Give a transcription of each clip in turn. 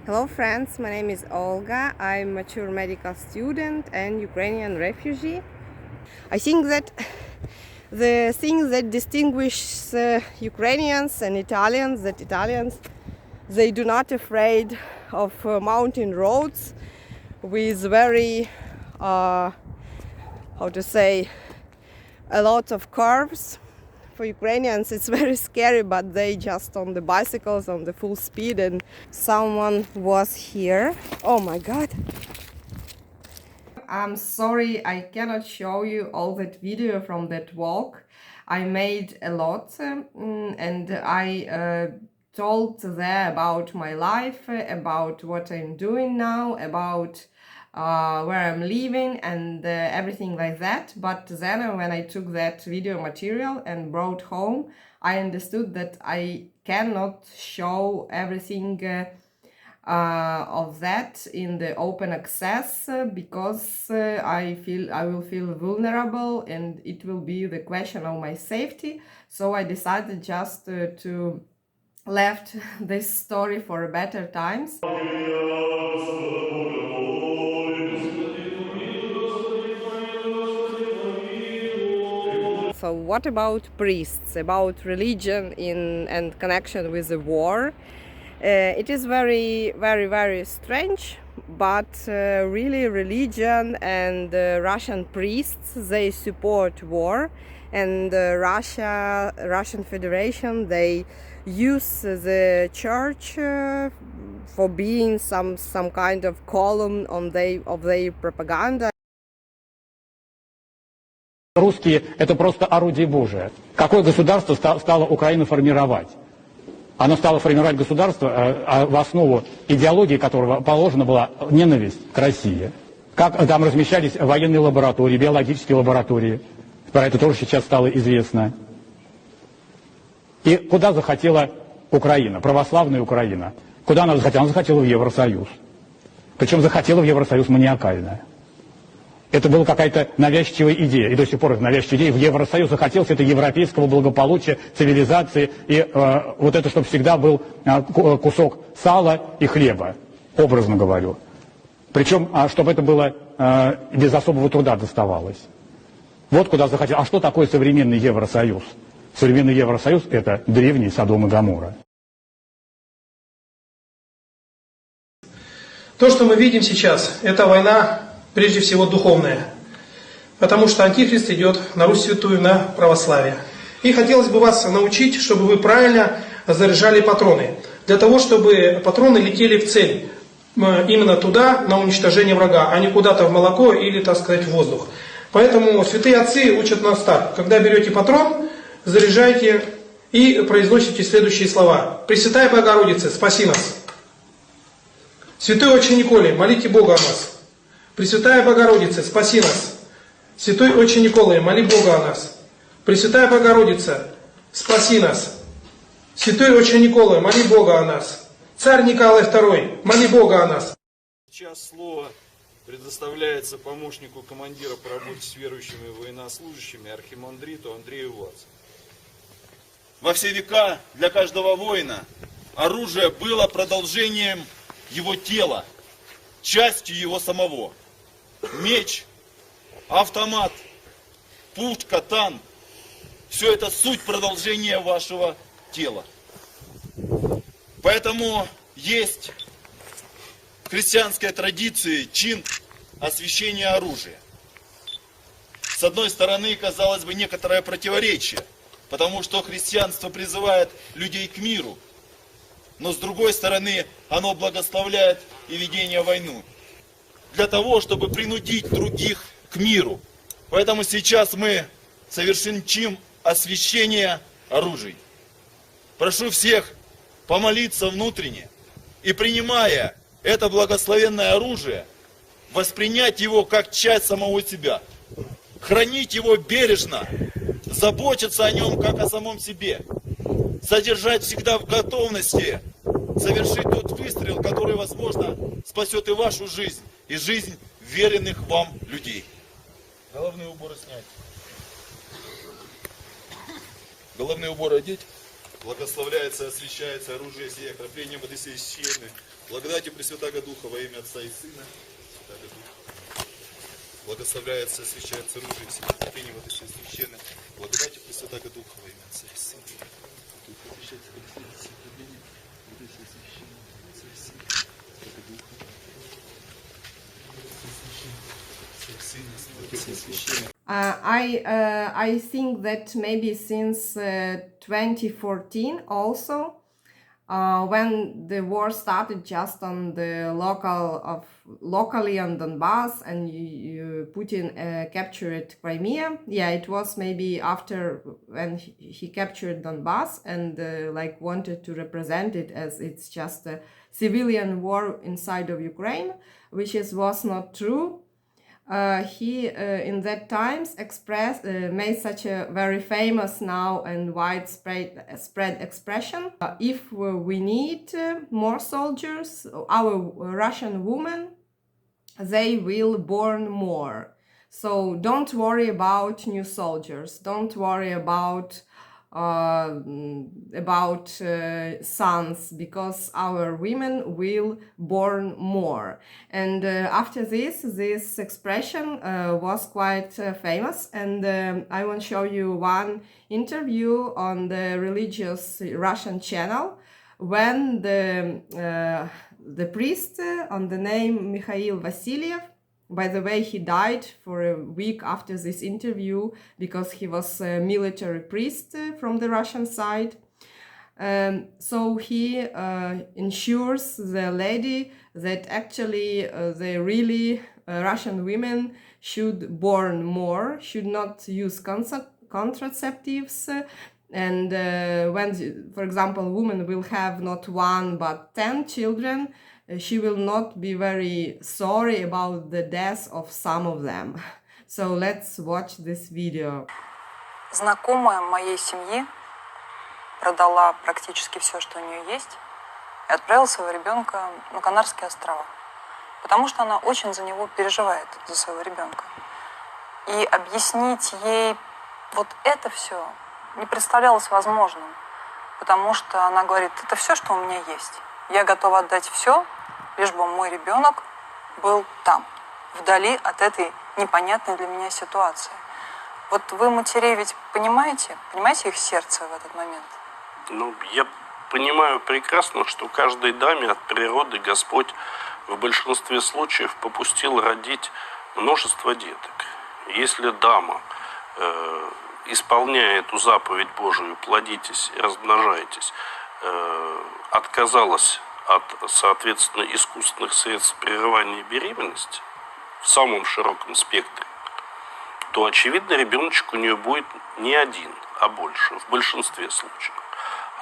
Hello friends, my name is Olga. I'm a mature medical student and Ukrainian refugee. I think that the thing that distinguishes Ukrainians and Italians, that Italians, they do not afraid of mountain roads with very, how to say, a lot of curves. For Ukrainians it's very scary, but they just on the bicycles on the full speed, and someone was here. Oh my god. I'm sorry I cannot show you all that video from that walk. I made a lot and I told there about my life, about what I'm doing now, about where I'm living and everything like that. But then when I took that video material and brought home, I understood that I cannot show everything of that in the open access because I will feel vulnerable and it will be the question of my safety. So I decided just to left this story for better times. So what about priests, about religion and connection with the war? It is very, very, very strange, but really religion and Russian priests, they support war, and Russian Federation, they use the church for being some kind of column of their propaganda. Русские – это просто орудие Божие. Какое государство стало Украину формировать? Оно стало формировать государство, в основу идеологии которого положена была ненависть к России. Как там размещались военные лаборатории, биологические лаборатории. Про это тоже сейчас стало известно. И куда захотела Украина, православная Украина? Куда она захотела? Она захотела в Евросоюз. Причем захотела в Евросоюз маниакально. Это была какая-то навязчивая идея, и до сих пор это навязчивая идея. В Евросоюз захотелось это европейского благополучия, цивилизации, и вот это, чтобы всегда был кусок сала и хлеба, образно говорю. Причем, чтобы это было без особого труда доставалось. Вот куда захотел. А что такое современный Евросоюз? Современный Евросоюз – это древний Содом и Гоморра. То, что мы видим сейчас, это война, прежде всего, духовная. Потому что Антихрист идет на Русь Святую, на православие. И хотелось бы вас научить, чтобы вы правильно заряжали патроны. Для того, чтобы патроны летели в цель. Именно туда, на уничтожение врага, а не куда-то в молоко или, так сказать, в воздух. Поэтому святые отцы учат нас так. Когда берете патрон, заряжайте и произносите следующие слова. Пресвятая Богородица, спаси нас. Святой Отче Николай, молите Бога о нас. Пресвятая Богородица, спаси нас. Святой Отче Николай, моли Бога о нас. Пресвятая Богородица, спаси нас. Святой Отче Николай, моли Бога о нас. Царь Николай II, моли Бога о нас. Сейчас слово предоставляется помощнику командира по работе с верующими и военнослужащими архимандриту Андрею Вацу. Во все века для каждого воина оружие было продолжением его тела, частью его самого. Меч, автомат, пушка, танк – все это суть продолжения вашего тела. Поэтому есть в христианской традиции чин освящения оружия. С одной стороны, казалось бы, некоторое противоречие, потому что христианство призывает людей к миру, но с другой стороны, оно благословляет и ведение войны, для того, чтобы принудить других к миру. Поэтому сейчас мы совершим чин освящения оружий. Прошу всех помолиться внутренне и, принимая это благословенное оружие, воспринять его как часть самого себя, хранить его бережно, заботиться о нем как о самом себе, содержать всегда в готовности совершить тот выстрел, который, возможно, спасет и вашу жизнь, и жизнь веренных вам людей. Головные уборы снять. Головные уборы одеть. Благословляется и освящается оружие сие, окроплением воды священной. Благодатью Пресвятаго Духа во имя Отца и Сына. Святаго Духа. Благословляется и освящается оружие сие, окроплением воды священной. Благодатью Пресвятаго Духа во имя Отца и Сына. I think that maybe since 2014 also, when the war started just on the locally on Donbass, and Putin captured Crimea. Yeah, it was maybe after when he captured Donbass and like wanted to represent it as it's just a civilian war inside of Ukraine, which was not true. He in that times made such a very famous now and widespread expression. If we need more soldiers, our Russian women, they will born more. So don't worry about new soldiers. Don't worry about sons, because our women will born more. And after this expression was quite famous, and I want to show you one interview on the religious Russian channel when the priest on the name Mikhail Vasiliev. By the way, he died for a week after this interview because he was a military priest from the Russian side. So he ensures the lady that actually the really Russian women should born more, should not use contraceptives. And when, for example, a woman will have not 1 but 10 children, she will not be very sorry about the death of some of them. So let's watch this video. Знакомая моей семьи продала практически все, что у нее есть, и отправила своего ребенка на Канарские острова, потому что она очень за него переживает, за своего ребенка. И объяснить ей вот это все не представлялось возможным, потому что она говорит: это все, что у меня есть. Я готова отдать все, лишь бы мой ребенок был там, вдали от этой непонятной для меня ситуации. Вот вы, матерей, ведь понимаете их сердце в этот момент? Ну, я понимаю прекрасно, что каждой даме от природы Господь в большинстве случаев попустил родить множество деток. Если дама, исполняя эту заповедь Божию, плодитесь и размножайтесь, отказалась от, соответственно, искусственных средств прерывания беременности в самом широком спектре, то, очевидно, ребеночек у нее будет не один, а больше, в большинстве случаев.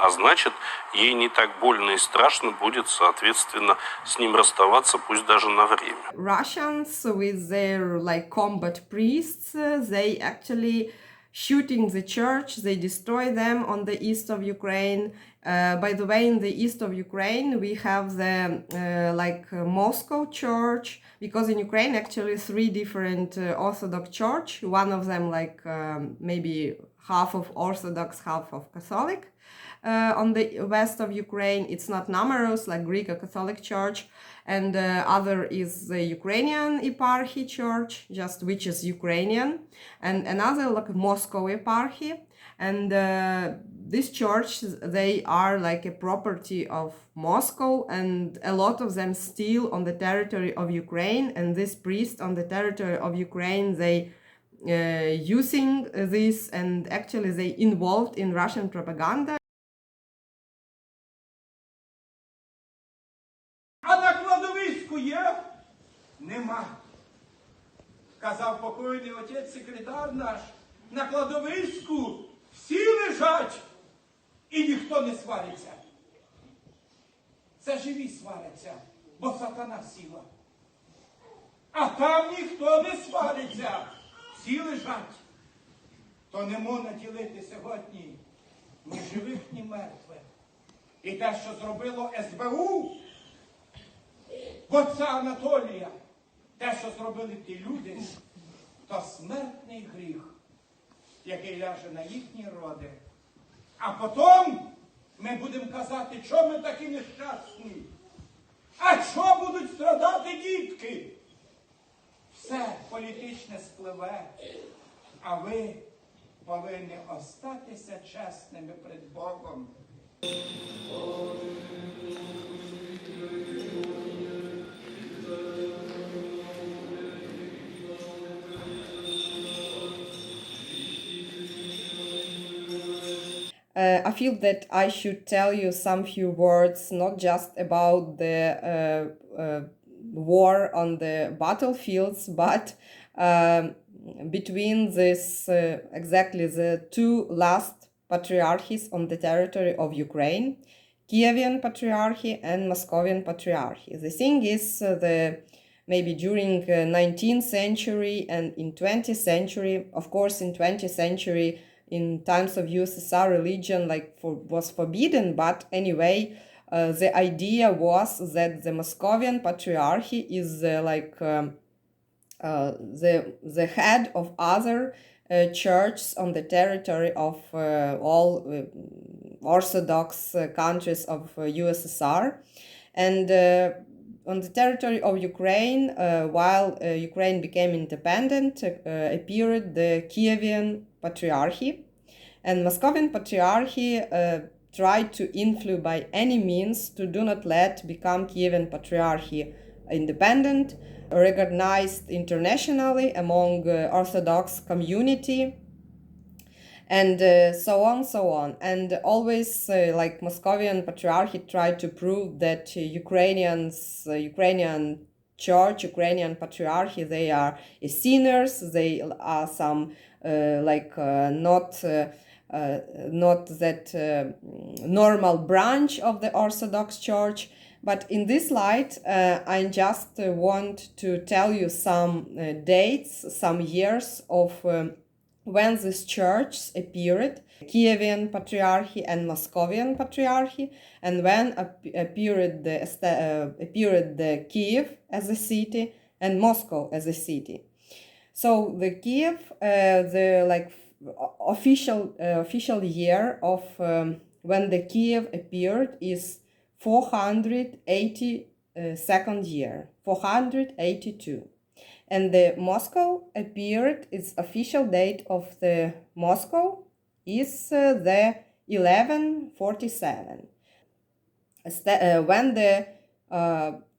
А значит, ей не так больно и страшно будет, соответственно, с ним расставаться, пусть даже на время. Russians with their like combat priests, they actually shooting the church, they destroy them on the east of Ukraine. By the way, in the east of Ukraine, we have the Moscow church, because in Ukraine actually 3 different Orthodox church, one of them like maybe half of Orthodox, half of Catholic. On the west of Ukraine, it's not numerous like Greek or Catholic church, and other is the Ukrainian eparchy church, just which is Ukrainian, and another like Moscow eparchy. And this church, they are like a property of Moscow, and a lot of them still on the territory of Ukraine. And this priest on the territory of Ukraine, they using this, and actually they involved in Russian propaganda. А на кладовиську є? Нема. Казав покойний отець-секретар наш, на кладовиську всі лежать і ніхто не свариться. Це живі сваряться, бо сатана сіла. А там ніхто не свариться, всі лежать. То не можна ділити сьогодні ні живих, ні мертвих. І те, що зробило СБУ, отця Анатолія, те, що зробили ті люди, то смертний гріх, який ляже на їхні роди. А потім Ми будемо казати, що ми такі нещасні. А що будуть страдати дітки? Все політичне спливе, а ви повинні остатися чесними перед Богом. I feel that I should tell you some few words, not just about the war on the battlefields, but between this exactly the two last patriarchies on the territory of Ukraine, Kievan Patriarchy and Moscovian Patriarchy. The thing is, maybe during 19th century and in 20th century, of course, in 20th century, in times of USSR, religion was forbidden, but anyway, the idea was that the Moscovian Patriarchy is the head of other churches on the territory of all Orthodox countries of USSR, and on the territory of Ukraine, while Ukraine became independent, appeared the Kievan Patriarchy, and Moscovian Patriarchy tried to influence by any means to do not let become Kievan Patriarchy independent, recognized internationally among Orthodox community, and so on. And always, like Moscovian Patriarchy tried to prove that Ukrainian Church, Ukrainian Patriarchy, they are sinners. They are some not that normal branch of the Orthodox Church. But in this light, I just want to tell you some dates, some years of when these churches appeared, Kievan Patriarchy and Moscovian Patriarchy, and when appeared the Kiev as a city and Moscow as a city. So the Kiev, the official year of when the Kiev appeared is 482nd year, 482. And the Moscow appeared, its official date of the Moscow is the 1147. When the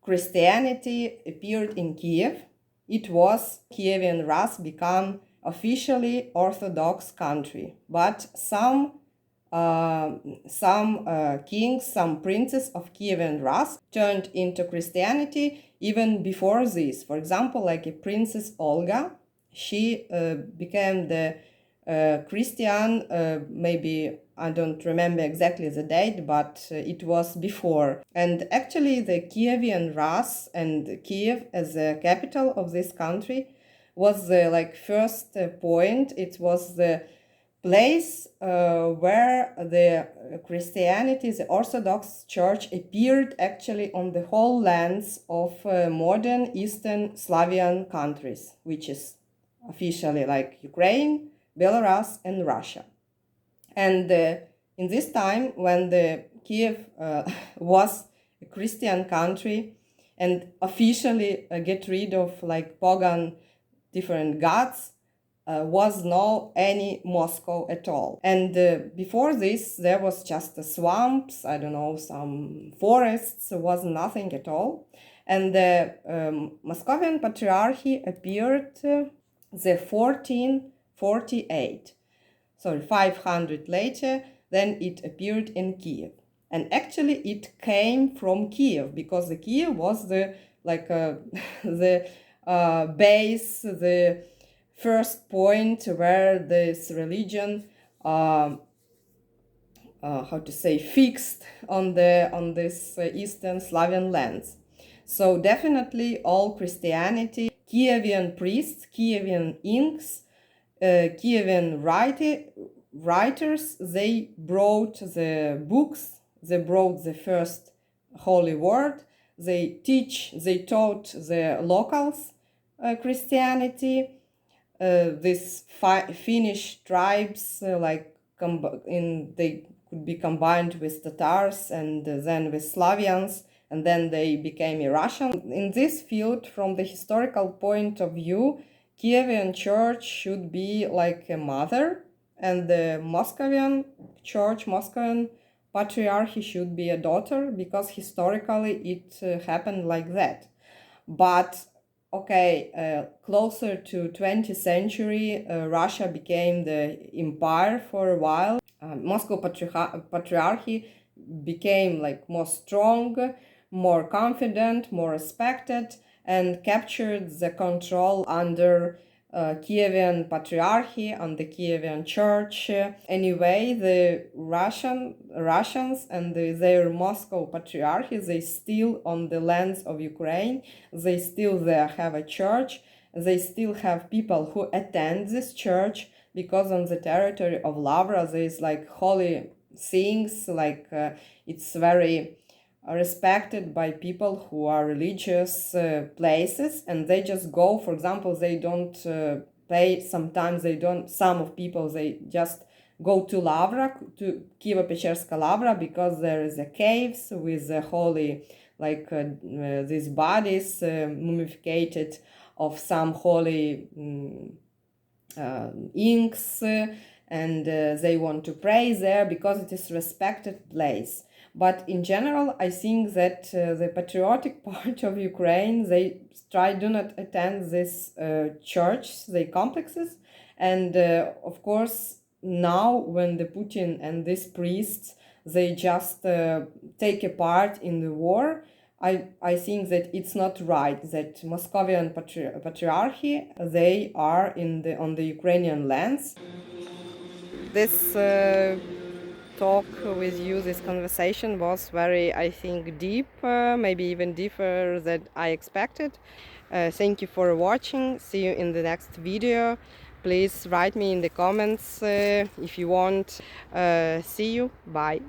Christianity appeared in Kiev, it was Kievan Rus become officially Orthodox country, but some kings, some princes of Kievan Rus turned into Christianity even before this. For example, like a Princess Olga, she became the Christian, maybe I don't remember exactly the date, but it was before. And actually the Kievan Rus and Kiev as the capital of this country was the first point. It was the place where the Christianity, the Orthodox Church, appeared actually on the whole lands of modern Eastern Slavian countries, which is officially like Ukraine, Belarus, and Russia. And in this time, when the Kiev was a Christian country and officially get rid of pagan different gods, was no any Moscow at all. And before this, there was just the swamps, I don't know, some forests, was nothing at all. And the Moscovian Patriarchy appeared the 1448. So 500 later, then it appeared in Kiev. And actually it came from Kiev, because the Kiev was the base, the first point where this religion, fixed on this Eastern Slavian lands. So definitely all Christianity, Kievan priests, Kievan inks, Kievan writers, they brought the books, they brought the first holy word, they taught the locals Christianity. These Finnish tribes, they could be combined with Tatars and then with Slavians, and then they became Russian. In this field, from the historical point of view, Kievan Church should be like a mother, and the Moscovian Church, Moscovian Patriarchy should be a daughter, because historically it happened like that. But okay, closer to 20th century, Russia became the empire for a while. Moscow Patriarchy became like more strong, more confident, more respected, and captured the control under Kievan Patriarchy, on the Kievan Church. Anyway, the Russians and their Moscow Patriarchy, they still on the lands of Ukraine, they still there have a church, they still have people who attend this church, because on the territory of Lavra there is like holy things, like it's very respected by people who are religious places, and they just go. For example, they don't pay, sometimes they don't, some of people, they just go to Lavra, to Kievo-Pечерska Lavra, because there is a caves with the holy, like these bodies mummificated of some holy inks, and they want to pray there because it is respected place. But in general, I think that the patriotic part of Ukraine, they do not attend this church, the complexes. And of course, now when the Putin and these priests, they just take a part in the war, I think that it's not right that Moscovian Patriarchy, they are on the Ukrainian lands. This talk with you, this conversation was very, I think, deep, maybe even deeper than I expected. Thank you for watching. See you in the next video. Please write me in the comments if you want. See you. Bye.